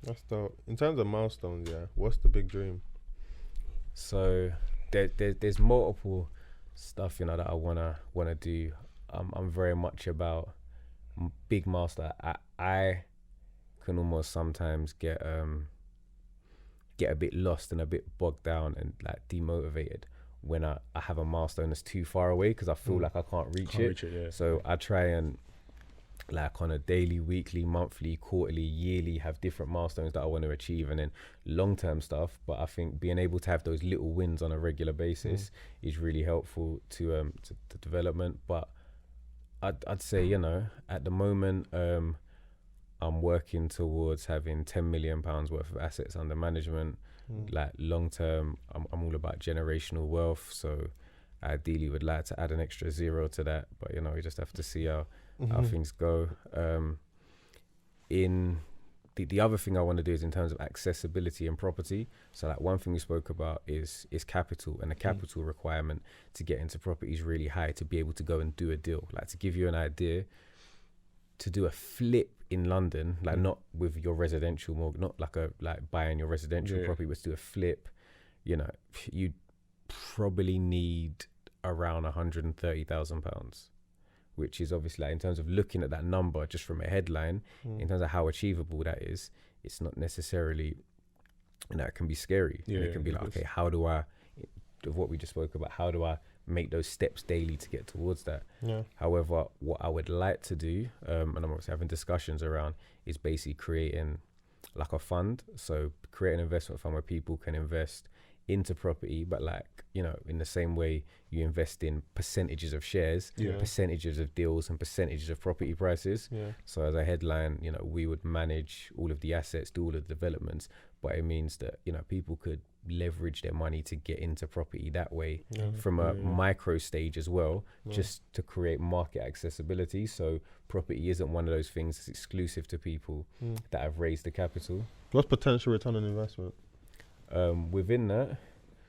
That's dope. In terms of milestones, yeah, what's the big dream? So there's multiple stuff, you know, that I wanna do. I'm very much about big milestone. I can almost sometimes get a bit lost and a bit bogged down and like demotivated when I have a milestone that's too far away because I feel like I can't reach it. Yeah. So I try and like on a daily, weekly, monthly, quarterly, yearly have different milestones that I want to achieve, and then long-term stuff. But I think being able to have those little wins on a regular basis is really helpful to development. But I'd say, you know, at the moment I'm working towards having £10 million worth of assets under management. Like long term, I'm all about generational wealth. So ideally would like to add an extra zero to that, but you know, we just have to see how things go. In the other thing I want to do is in terms of accessibility and property. So like one thing we spoke about is capital, and the capital requirement to get into property is really high to be able to go and do a deal. Like to give you an idea, to do a flip in London, like not with your residential mortgage, not like buying your residential property, but to do a flip, you know, you probably need around £130,000, which is obviously like, in terms of looking at that number just from a headline, in terms of how achievable that is, it's not necessarily, you know, it can be scary. And it can be like, okay, how do I, of what we just spoke about, how do I make those steps daily to get towards that? However, what I would like to do, and I'm obviously having discussions around, is basically creating like a fund. So create an investment fund where people can invest into property, but like, you know, in the same way you invest in percentages of shares, percentages of deals, and percentages of property prices. So as a headline, you know, we would manage all of the assets, do all of the developments, but it means that, you know, people could leverage their money to get into property that way from a micro stage as well, just to create market accessibility. So property isn't one of those things that's exclusive to people that have raised the capital. What's potential return on investment? Within that,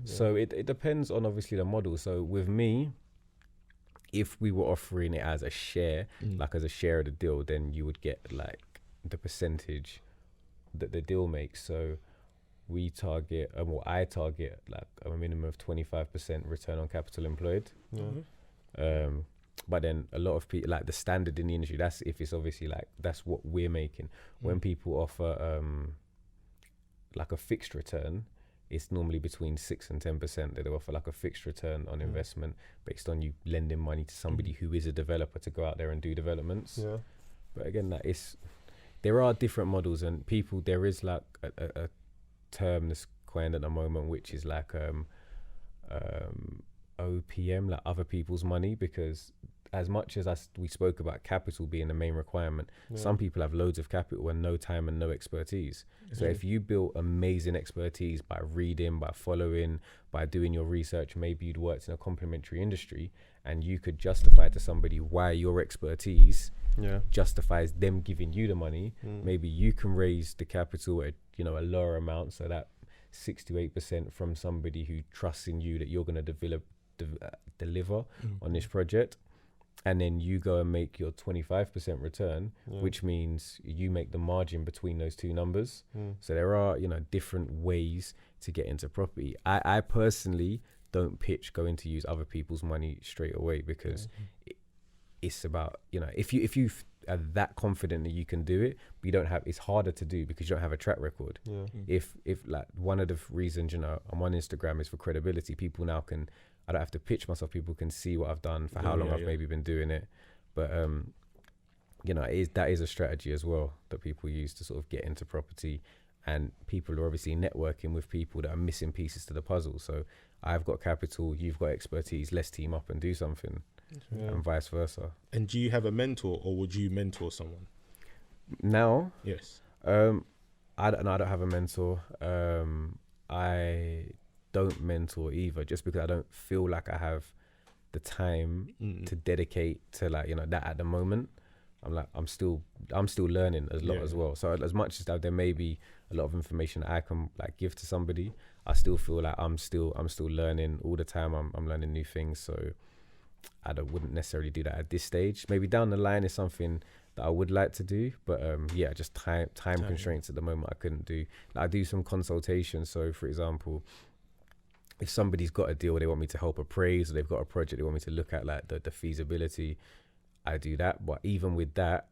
so it depends on obviously the model. So with me, if we were offering it as a share, like as a share of the deal, then you would get like the percentage that the deal makes. So we target, I target like a minimum of 25% return on capital employed. But then a lot of people, like the standard in the industry, that's if it's obviously like, that's what we're making. When people offer like a fixed return, it's normally between 6 and 10% that they offer like a fixed return on investment based on you lending money to somebody who is a developer to go out there and do developments. But again, that is, there are different models, and people, there is like a term that's coined at the moment, which is like OPM, like other people's money, because as much as we spoke about capital being the main requirement, some people have loads of capital and no time and no expertise. So if you built amazing expertise by reading, by following, by doing your research, maybe you'd worked in a complementary industry, and you could justify to somebody why your expertise justifies them giving you the money. Maybe you can raise the capital at, you know, a lower amount, so that 6 to 8% from somebody who trusts in you that you're going to deliver on this project. And then you go and make your 25% return, which means you make the margin between those two numbers. So there are, you know, different ways to get into property. I personally don't pitch going to use other people's money straight away, because it's about, you know, if you are that confident that you can do it, but you don't have, it's harder to do because you don't have a track record. If like one of the reasons, you know, I'm on Instagram is for credibility. People now can, I don't have to pitch myself. People can see what I've done, for how long I've maybe been doing it. But, you know, that is a strategy as well that people use to sort of get into property. And people are obviously networking with people that are missing pieces to the puzzle. So I've got capital, you've got expertise, let's team up and do something, and vice versa. And do you have a mentor, or would you mentor someone? Now? Yes. I don't have a mentor. I don't mentor either, just because I don't feel like I have the time to dedicate to, like, you know, that at the moment. I'm still learning a lot as well. So as much as that there may be a lot of information that I can like give to somebody, I still feel like I'm still learning all the time. I'm learning new things. So wouldn't necessarily do that at this stage. Maybe down the line is something that I would like to do, but just time constraints at the moment I couldn't do. Like, I do some consultations. So for example, if somebody's got a deal they want me to help appraise, or they've got a project they want me to look at, like the feasibility, I do that. But even with that,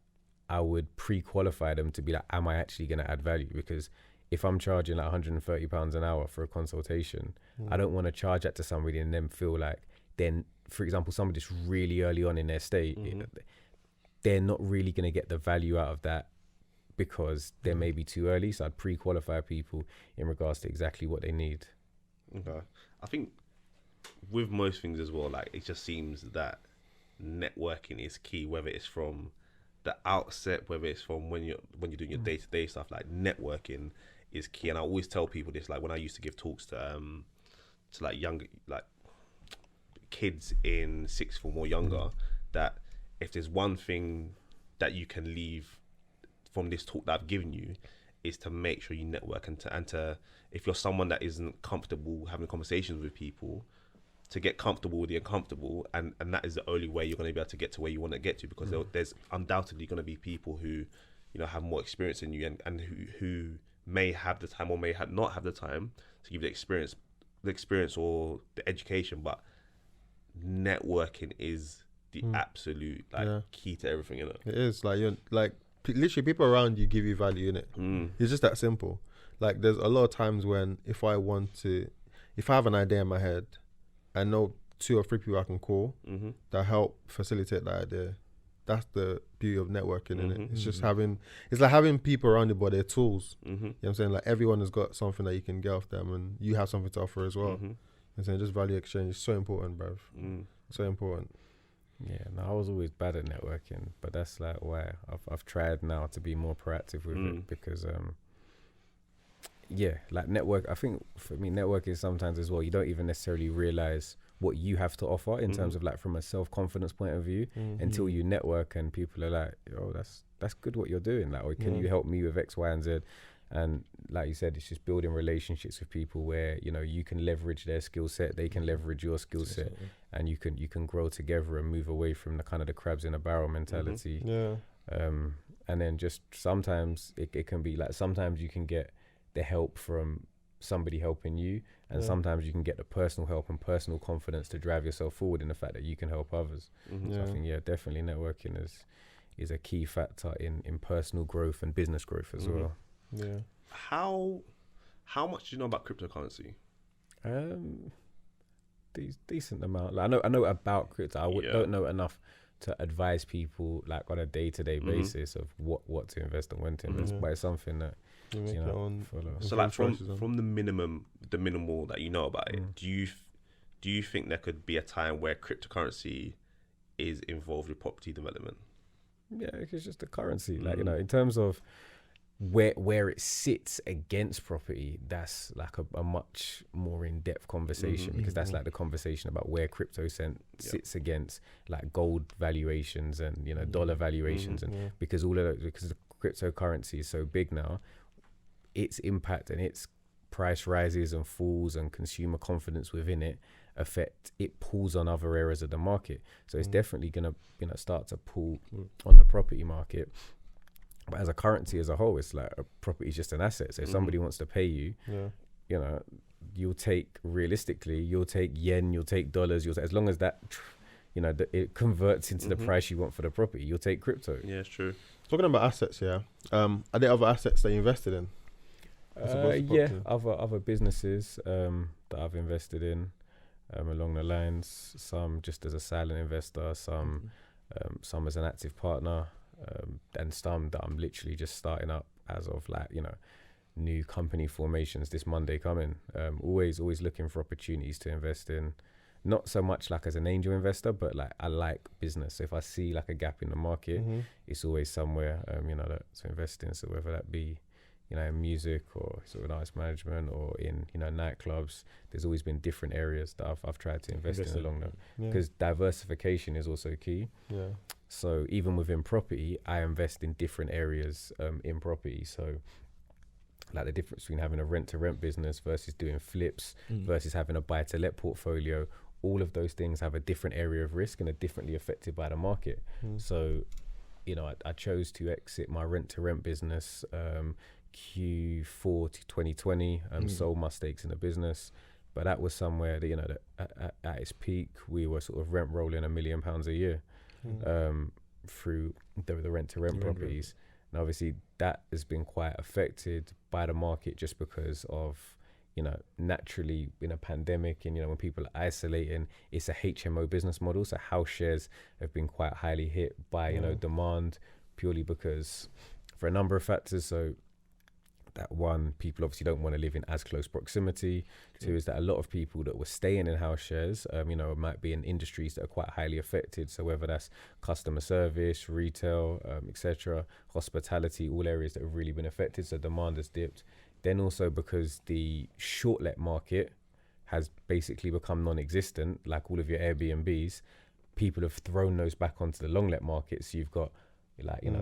I would pre-qualify them to be like, am I actually going to add value? Because if I'm charging like £130 an hour for a consultation, I don't want to charge that to somebody and then feel like, then, for example, somebody's really early on in their state, they're not really going to get the value out of that because they're maybe too early. So I'd pre-qualify people in regards to exactly what they need. Okay. I think with most things as well, like, it just seems that networking is key, whether it's from the outset, whether it's from when you're doing your day-to-day stuff. Like, networking is key. And I always tell people this, like when I used to give talks to like young, like kids in sixth form or younger, that if there's one thing that you can leave from this talk that I've given you, is to make sure you network, and to if you're someone that isn't comfortable having conversations with people, to get comfortable with the uncomfortable, and that is the only way you're going to be able to get to where you want to get to, because there's undoubtedly going to be people who, you know, have more experience than you, and who may have the time or may not have the time to give the experience or the education. But networking is the absolute key to everything, isn't it? It is, like, you're like literally people around you give you value in it. It's just that simple. Like, there's a lot of times when if I have an idea in my head, I know 2 or 3 people I can call that help facilitate that idea. That's the beauty of networking, in it. It's just it's like having people around you, but they're tools. You know what I'm saying? Like, everyone has got something that you can get off them, and you have something to offer as well. You know what I'm saying? Just value exchange is so important, bruv. So important. Yeah, no, I was always bad at networking, but that's like why I've tried now to be more proactive with it, because like network, I think for me, networking sometimes as well, you don't even necessarily realize what you have to offer in terms of, like, from a self-confidence point of view, until you network and people are like, oh, that's good what you're doing, like, or can you help me with X, Y, and Z? And like you said, it's just building relationships with people where, you know, you can leverage their skill set, they can leverage your skill set, and you can grow together and move away from the kind of the crabs in a barrel mentality. And then just sometimes it can be like, sometimes you can get the help from somebody helping you, and sometimes you can get the personal help and personal confidence to drive yourself forward in the fact that you can help others. So I think definitely networking is a key factor in personal growth and business growth as well. How much do you know about cryptocurrency? Decent amount. Like, I know about crypto. Don't know enough to advise people, like, on a day-to-day basis of what to invest and when to invest, but it's something that you know, follow. So, like, from the minimal that you know about it, do you think there could be a time where cryptocurrency is involved with property development? Yeah, it's just a currency. Like, you know, in terms of where it sits against property, that's like a much more in-depth conversation, because that's like the conversation about where crypto sits against, like, gold valuations and, you know, dollar valuations, and because all of those, because the cryptocurrency is so big now, its impact and its price rises and falls and consumer confidence within it pulls on other areas of the market. So it's definitely gonna, you know, start to pull on the property market. But as a currency as a whole, it's like, a property is just an asset. So if somebody wants to pay you, you know, you'll take yen, you'll take dollars, as long as that, you know, it converts into the price you want for the property, you'll take crypto. Yeah, it's true. Talking about assets, are there other assets that you invested in? Other businesses that I've invested in along the lines, some just as a silent investor, some as an active partner, and some that I'm literally just starting up as of, like, you know, new company formations this Monday coming. Always looking for opportunities to invest in, not so much like as an angel investor, but like, I like business. So if I see like a gap in the market, it's always somewhere, you know, to invest in. So whether that be, you know, in music or sort of artist management or in, you know, nightclubs, there's always been different areas that I've tried to invest in along them, because diversification is also key. So even within property, I invest in different areas in property. So like the difference between having a rent-to-rent business versus doing flips versus having a buy-to-let portfolio, all of those things have a different area of risk and are differently affected by the market. So I chose to exit my rent-to-rent business Q4 to 2020 and sold my stakes in the business. But that was somewhere that, that at its peak, we were sort of rent rolling £1 million a year through the rent-to-rent properties. And obviously that has been quite affected by the market just because of, naturally in a pandemic and, when people are isolating, it's a HMO business model. So house shares have been quite highly hit by, demand, purely because for a number of factors. So that one, people obviously don't want to live in as close proximity. Two is that a lot of people that were staying in house shares, might be in industries that are quite highly affected. So whether that's customer service, retail, etc., hospitality, all areas that have really been affected. So demand has dipped. Then also because the short let market has basically become non-existent, like all of your Airbnbs, people have thrown those back onto the long let market. So you've got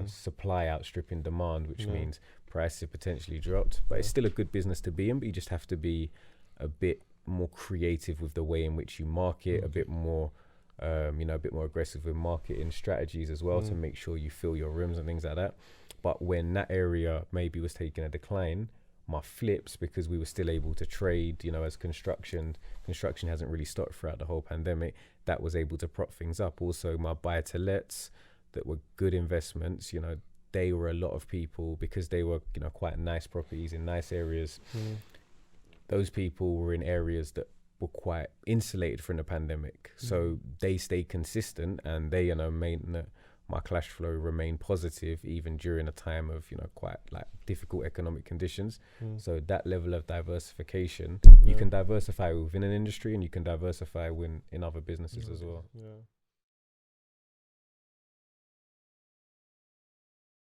supply outstripping demand, which means prices have potentially dropped. But it's still a good business to be in, but you just have to be a bit more creative with the way in which you market, a bit more a bit more aggressive with marketing strategies as well, to make sure you fill your rooms and things like that. But when that area maybe was taking a decline, my flips, because we were still able to trade, as construction hasn't really stopped throughout the whole pandemic, that was able to prop things up. Also my buy to lets that were good investments, they were a lot of people, because they were, quite nice properties in nice areas. Those people were in areas that were quite insulated from the pandemic. So they stayed consistent, and they, made that my cash flow remained positive even during a time of, quite like difficult economic conditions. So that level of diversification, you can diversify within an industry, and you can diversify in other businesses as well.